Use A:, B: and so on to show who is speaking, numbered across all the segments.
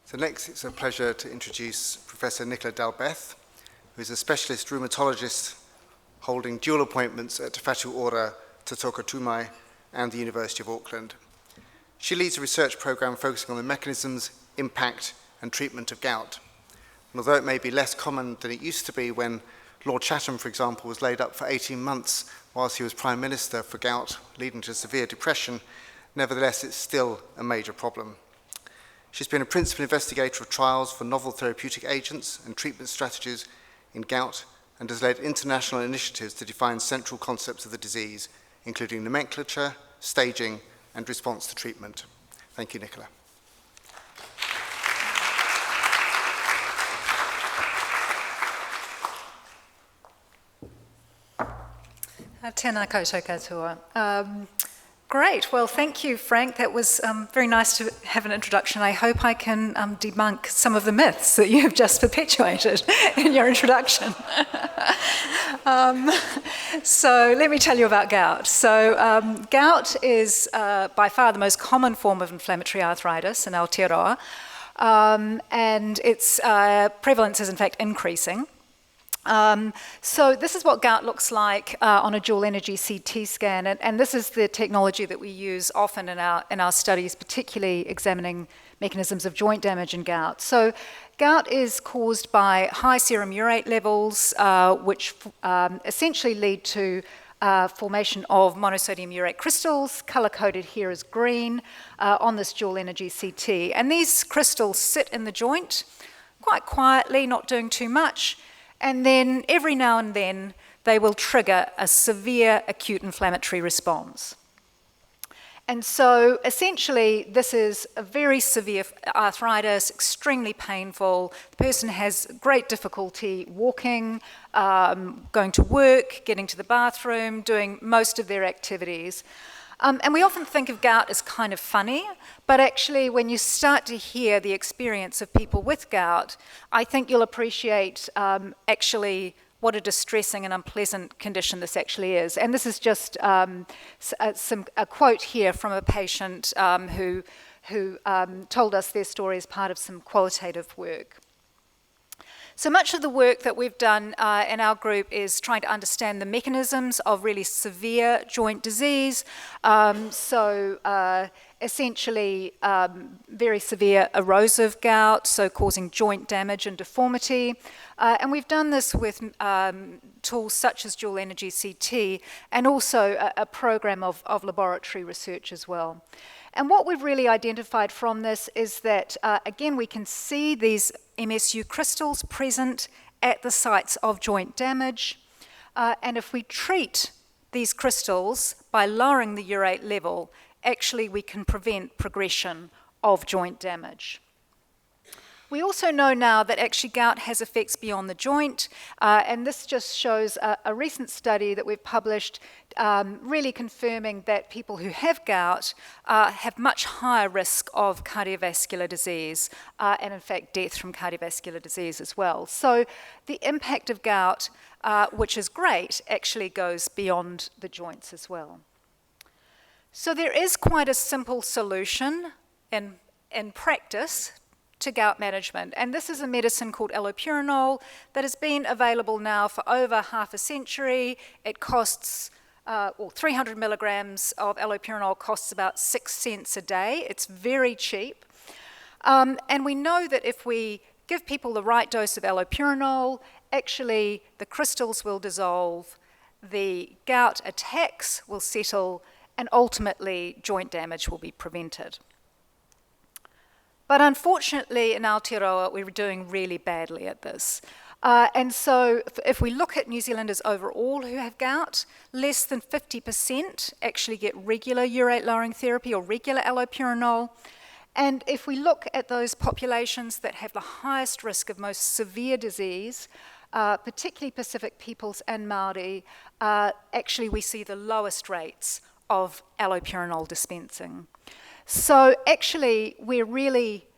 A: So next, it's a pleasure to introduce Professor Nicola Dalbeth, who is a specialist rheumatologist holding dual appointments at Te Whatu Ora, Te Toka and the University of Auckland. She leads a research program focusing on the mechanisms, impact, and treatment of gout. And although it may be less common than it used to be when Lord Chatham, for example, was laid up for 18 months whilst he was Prime Minister for gout, leading to severe depression, nevertheless, it's still a major problem. She's been a principal investigator of trials for novel therapeutic agents and treatment strategies in gout and has led international initiatives to define central concepts of the disease, including nomenclature, staging, and response to treatment. Thank you, Nicola.
B: Tēnā koutou katoa. Great. Well, thank you, Frank. That was very nice to have an introduction. I hope I can debunk some of the myths that you have just perpetuated in your introduction. So let me tell you about gout. So gout is by far the most common form of inflammatory arthritis in Aotearoa, and its prevalence is in fact increasing. So this is what gout looks like on a dual energy CT scan, and this is the technology that we use often in our studies, particularly examining mechanisms of joint damage in gout. So gout is caused by high serum urate levels, which essentially lead to formation of monosodium urate crystals, color-coded here as green, on this dual energy CT. And these crystals sit in the joint quite quietly, not doing too much, and then every now and then they will trigger a severe acute inflammatory response. And so essentially this is a very severe arthritis, extremely painful. The person has great difficulty walking, going to work, getting to the bathroom, doing most of their activities. And we often think of gout as kind of funny, but actually when you start to hear the experience of people with gout, I think you'll appreciate actually what a distressing and unpleasant condition this actually is. And this is just a quote here from a patient who told us their story as part of some qualitative work. So much of the work that we've done in our group is trying to understand the mechanisms of really severe joint disease. Essentially very severe erosive gout, so causing joint damage and deformity. And we've done this with tools such as dual energy CT and also a program of laboratory research as well. And what we've really identified from this is that, again, we can see these MSU crystals present at the sites of joint damage. And if we treat these crystals by lowering the urate level, actually we can prevent progression of joint damage. We also know now that actually gout has effects beyond the joint, and this just shows a recent study that we've published really confirming that people who have gout have much higher risk of cardiovascular disease and in fact death from cardiovascular disease as well. So the impact of gout, which is great, actually goes beyond the joints as well. So there is quite a simple solution in practice to gout management, and this is a medicine called allopurinol that has been available now for over half a century. It costs, 300 milligrams of allopurinol costs about 6 cents a day. It's very cheap, and we know that if we give people the right dose of allopurinol, actually the crystals will dissolve, the gout attacks will settle, and ultimately joint damage will be prevented. But unfortunately, in Aotearoa, we're doing really badly at this. And so if we look at New Zealanders overall who have gout, less than 50% actually get regular urate-lowering therapy or regular allopurinol. And if we look at those populations that have the highest risk of most severe disease, particularly Pacific peoples and Māori, actually we see the lowest rates of allopurinol dispensing. So actually, we're really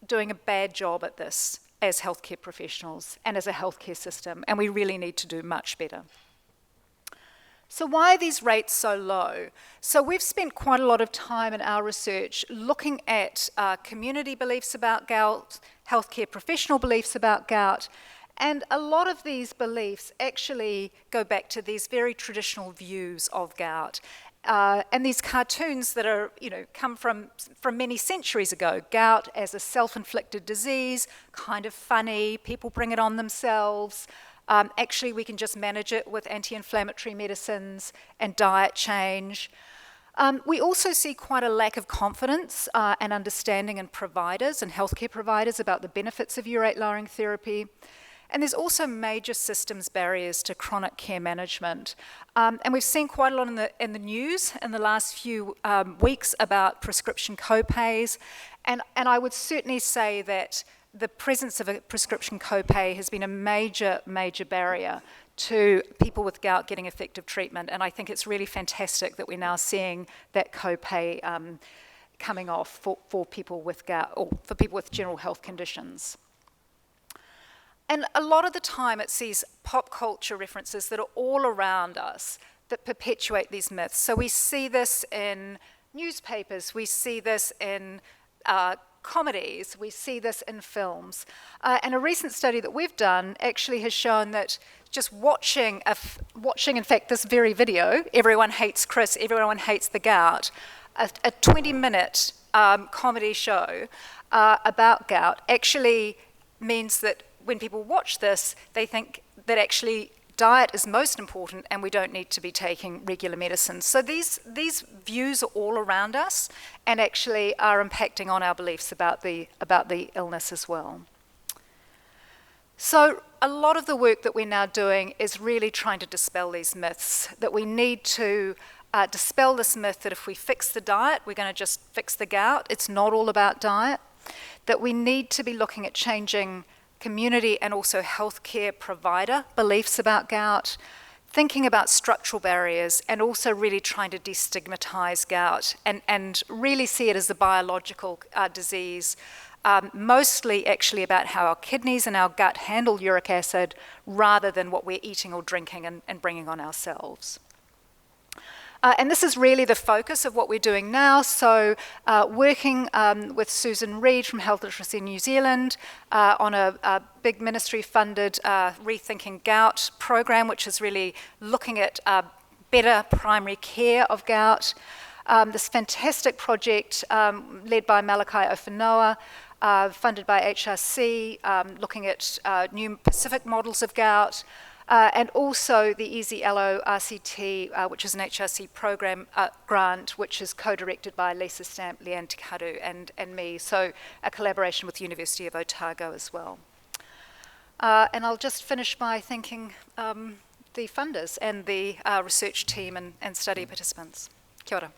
B: doing a bad job at this as healthcare professionals and as a healthcare system, and we really need to do much better. So why are these rates so low? So we've spent quite a lot of time in our research looking at community beliefs about gout, healthcare professional beliefs about gout, and a lot of these beliefs actually go back to these very traditional views of gout. And these cartoons that are, come from many centuries ago. Gout as a self-inflicted disease, kind of funny, people bring it on themselves. Actually, we can just manage it with anti-inflammatory medicines and diet change. We also see quite a lack of confidence and understanding in providers and healthcare providers about the benefits of urate-lowering therapy. And there's also major systems barriers to chronic care management. And we've seen quite a lot in the news in the last few weeks about prescription co-pays. And I would certainly say that the presence of a prescription copay has been a major, major barrier to people with gout getting effective treatment. And I think it's really fantastic that we're now seeing that copay coming off for people with gout, or for people with general health conditions. And a lot of the time it's these pop culture references that are all around us that perpetuate these myths. So we see this in newspapers, we see this in comedies, we see this in films. And a recent study that we've done actually has shown that just watching, in fact, this very video, Everyone Hates Chris, Everyone Hates the Gout, a 20-minute comedy show about gout actually means that when people watch this, they think that actually diet is most important and we don't need to be taking regular medicines. So these views are all around us and actually are impacting on our beliefs about the illness as well. So a lot of the work that we're now doing is really trying to dispel these myths, that we need to dispel this myth that if we fix the diet, we're going to just fix the gout. It's not all about diet. That we need to be looking at changing community and also healthcare provider beliefs about gout, thinking about structural barriers, and also really trying to destigmatize gout and really see it as a biological disease, mostly actually about how our kidneys and our gut handle uric acid rather than what we're eating or drinking and bringing on ourselves. And this is really the focus of what we're doing now. So working with Susan Reid from Health Literacy New Zealand on a big ministry-funded Rethinking Gout program, which is really looking at better primary care of gout. This fantastic project led by Malakai Ofanoa, funded by HRC, looking at new Pacific models of gout. And also the Easy Allo RCT, which is an HRC program grant, which is co-directed by Lisa Stamp, Leanne Tikaru, and me. So a collaboration with the University of Otago as well. And I'll just finish by thanking the funders and the research team and study participants. Kia ora.